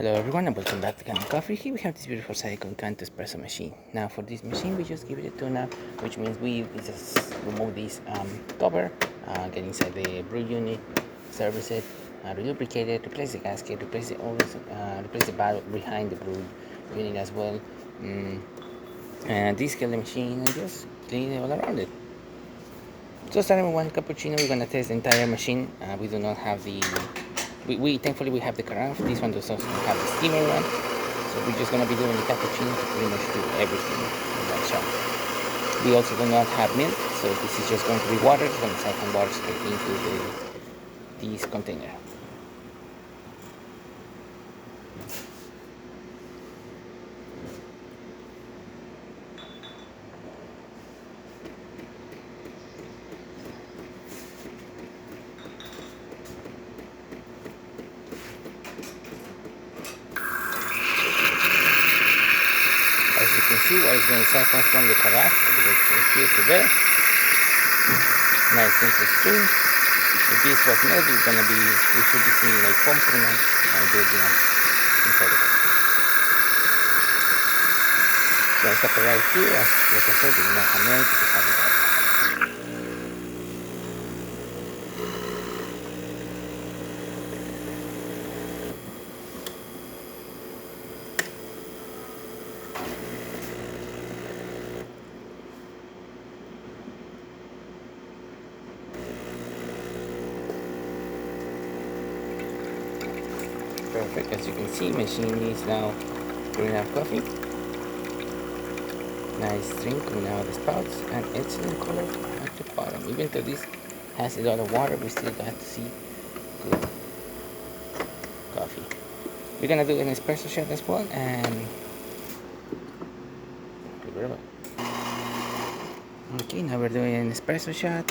Hello everyone and welcome back to Kanen Coffee. Here we have this beautiful Saeco espresso machine. Now for this machine we just give it a tune-up, which means we just remove this cover, get inside the brew unit, service it, relubricate it, replace the gasket, replace the valve behind the brew unit as well, and descale the machine and just clean it all around it. So starting with one cappuccino, we're gonna test the entire machine. We do not have the we thankfully we have the carafe. This one does not have the steamer one, so we're just gonna be doing the cappuccino to pretty much do everything in that shop. We also do not have milk, so this is just going to be water. It's going to siphon water straight into this container. As you can see, what is going to siphon from the carafe, from here to there. Nice simple stream. If this was milk, it's going to be, we should be seeing like foam pretty much building up inside the cup. So I stop it right here. Like I said, we do not have milk, we just have the water. Perfect. As you can see, machine is now brewing up coffee. Nice drink coming out of the spouts and excellent color at the bottom. Even though this has a lot of water, we still got to see good coffee. We're gonna do an espresso shot as well and okay, now we're doing an espresso shot.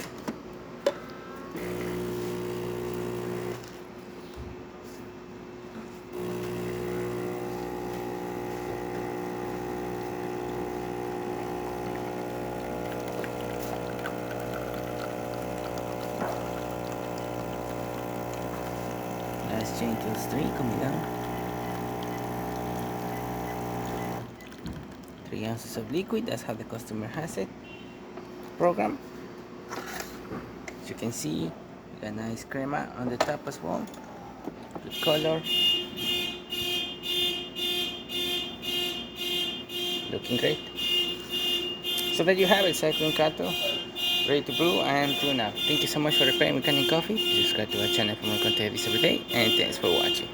Nice gentle stream coming down. 3 ounces of liquid, that's how the customer has it programmed. As you can see, we got nice crema on the top as well. Good color. Looking great. So there you have it, Cyclone Cato, ready to brew and tune up. Thank you so much for repairing with Kanen Coffee. Subscribe to our channel for more content every day, and thanks for watching.